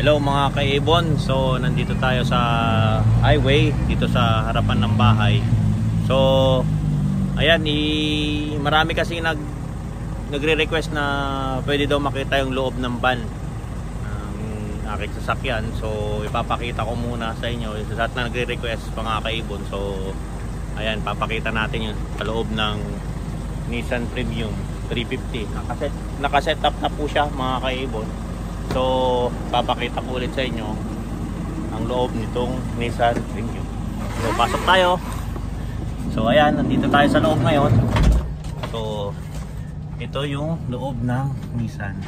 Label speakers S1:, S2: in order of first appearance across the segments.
S1: Hello mga kaibon, so nandito tayo sa highway dito sa harapan ng bahay. So ayan, marami kasi nagre-request na pwede daw makita yung loob ng van ng aking sasakyan. So ipapakita ko muna sa inyo sa lahat na nagre-request mga kaibon. So ayan, papakita natin yung loob ng Nissan Premium 350. Nakaset up na po siya mga kaibon. So papakita ko ulit sa inyo ang loob nitong Nissan Premium. So pasok tayo. So ayan, nandito tayo sa loob ngayon. So ito yung loob ng Nissan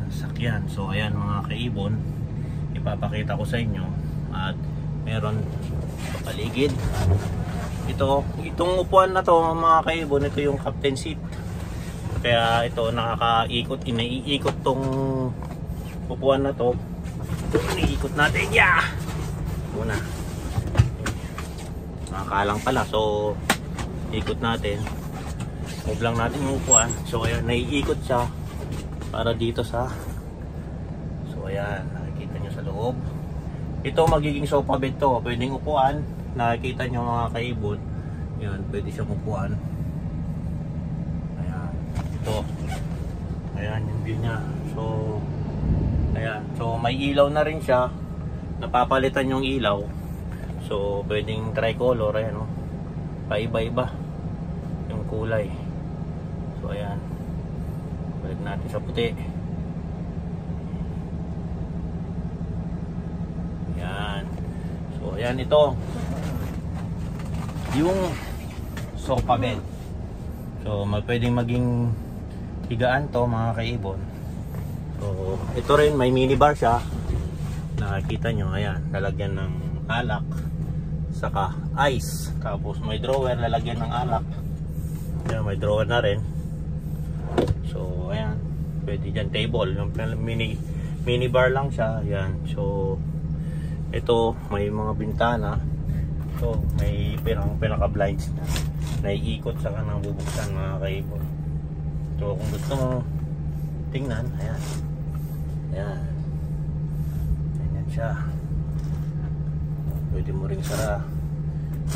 S1: sasakyan. So ayan mga kaibon, ipapakita ko sa inyo. At meron sa paligid itong upuan na to mga kaibon, ito yung captain seat. Kaya ito nakakaikot, inaiikot tong upuan na to. Iniikot natin, muna nakakalang pala, so ikot natin, move lang natin yung upuan. So ayan, naiikot siya para dito sa, so ayan, nakikita nyo sa loob. Ito magiging sofa bed to, pwedeng upuan. Nakikita nyo mga kaibon, yan, pwede siyang upuan. Ayan, ito, ayan yung view nya. So ayan, so may ilaw na rin siya, napapalitan yung ilaw. So pwedeng tricolor, ayan o, paiba-iba yung kulay. So ayan, balik natin sa puti. Ayan, so ayan, ito yung sofa bed. So pwedeng maging higaan to mga kaibon. So ito rin, may minibar siya, nakikita nyo. Ayan, lalagyan ng alak saka ice. Tapos may drawer, lalagyan ng alak. Ayan, may drawer na rin. So ayan, pwede dyan table, yung minibar lang siya. Ayan, so ito may mga bintana. So may pinaka blinds na naiikot sa kanang bubuksan mga kaibon. So kung gusto mo tingnan, ayan, ayan, ayan siya. Pwede mo ring sara,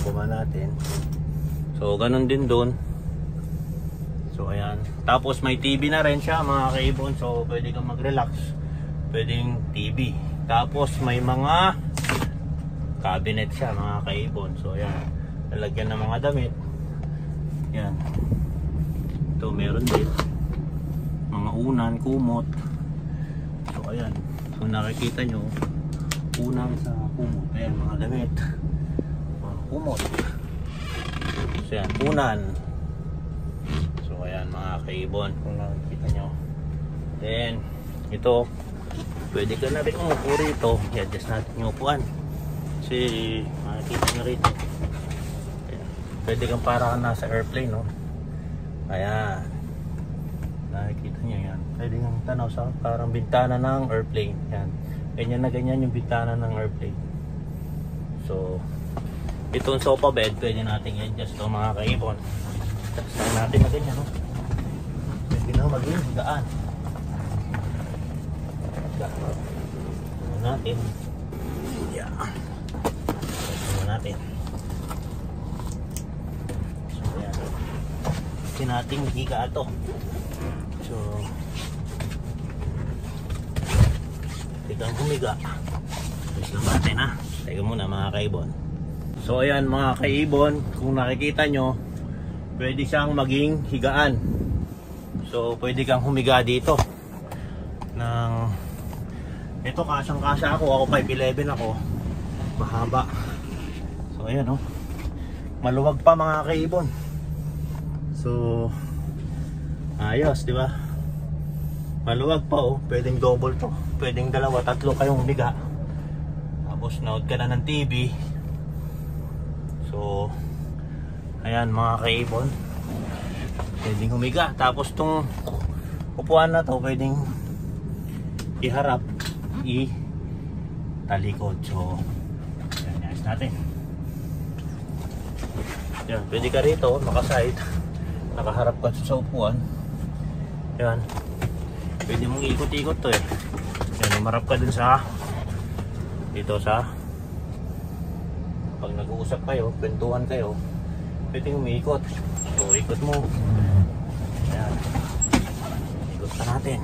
S1: buma natin. So ganun din doon. So ayan, tapos may TV na rin siya mga kaibon. So pwede kang mag-relax, pwedeng TV. Tapos may mga cabinet siya mga kaibon. So ayan, lalagyan ng mga damit. Yan, ito meron din mga unan, kumot. So ayan, so nakikita nyo unan sa kumot. Ayan, mga damit, mga kumot. So ayan, unan. So ayan mga kaibon, kung nakikita nyo. Then ito, pwede ka na rin umupo rito. I-adjust natin yung upuan kasi makikita nyo rito. Ayan, pwede kang para ka nasa airplane, no? Ayan, nakikita nyo yan. Pwede kang tanaw sa parang bintana ng airplane. Yan, ganyan na ganyan yung bintana ng airplane. So itong sofa bed, pwede natin i-adjust to mga kaibon. Tapos lang natin na ganyan, no? Pwede na maging higaan. Higaan natin. Yeah, natin. So ayan, nating higa ito. So tignan humiga. Tapos lang natin, ha. Teka muna mga kaibon. So ayan mga kaibon, kung nakikita nyo, pwede siyang maging higaan. So pwede kang humiga dito ng, ito kasyang kasya ako 5'11" ako, mahaba. So ayan, oh, maluwag pa mga kaibon. So ayos, di ba? Maluwag pa, oh. Pwedeng double to, pwedeng dalawa, tatlo kayong humiga. Tapos nood ka na ng TV. So ayan mga kaibon, pwedeng humiga. Tapos tong upuan na to, pwedeng iharap, talikod. So ayan, ayos natin. Yan, pwede ka rito nakaside, nakaharap ka sa upuan. Yan, pwede mong ikot-ikot to, eh. Yan, Marap ka dun sa dito sa pag nag-uusap kayo, kwentuhan kayo, pwede umiikot. So ikot mo. Ayan. Ikot pa natin.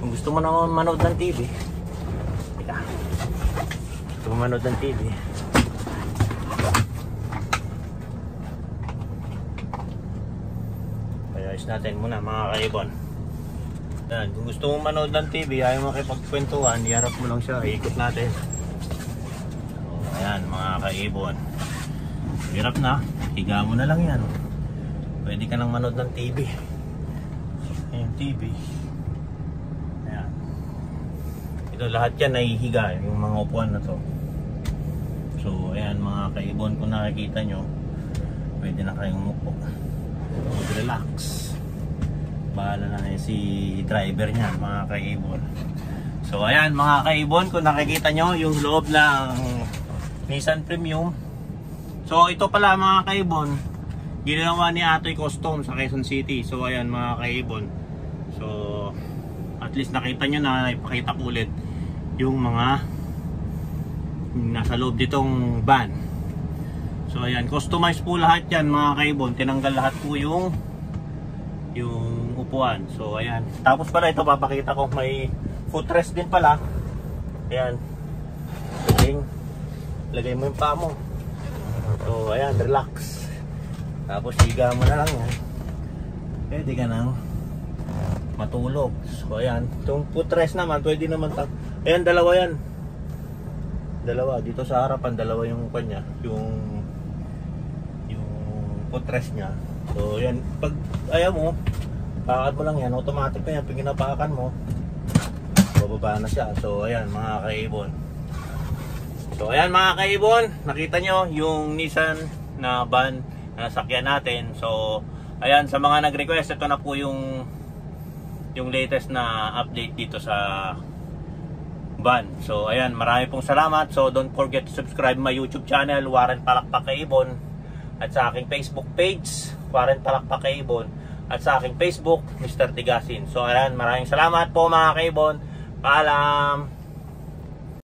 S1: Kung gusto mo na manood ng TV, teka, gusto mo manood ng TV, ayos natin muna mga kaibon. Yan, kung gusto mo manood ng TV, ayaw makipagkwentuhan, iharap mo lang siya, ikot natin. So, ayan mga kaibon, hirap na, higa mo na lang yan, pwede ka nang manood ng TV. Ayan TV, ayan, ito lahat yan nahihiga, yung mga upuan na to. So ayan mga kaibon, kung nakikita nyo, pwede na kayong umupo, relax. Bahala na si driver niyan mga kaibon. So ayan mga kaibon, kung nakikita nyo yung loob ng Nissan Premium. So ito pala mga kaibon, ginawa ni Atoy Custom sa Quezon City. So ayan mga kaibon, so at least nakita nyo na, ipakita ko ulit yung mga nasa loob ditong van. So ayan, customized po lahat yan mga kaibon. Tinanggal lahat po yung upuan. So ayan, tapos pala ito papakita ko, may footrest din pala. Ayan, lagay mo yung paa mo. So ayan, relax. Tapos higa mo na lang yan, pwede ka nang matulog. So ayan, itong footrest naman pwede naman ayan, dalawa yan, dalawa dito sa harapan, dalawa yung kanya, yung footrest nya. So yan, pag ayaw mo, pakan mo lang yan, automatic na yan. Pag ginapakan mo, bababa na siya. So ayan mga kaibon. So ayan mga kaibon, nakita nyo yung Nissan na van na nasakyan natin. So ayan, sa mga nag-request, ito na po yung latest na update dito sa van. So ayan, marami pong salamat. So don't forget to subscribe my YouTube channel, Warren Palakpak Kaibon, at sa aking Facebook page, Warren Palakpak Kaibon, at sa aking Facebook, Mr. Tigasin. So ayan, maraming salamat po mga kaibon. Paalam.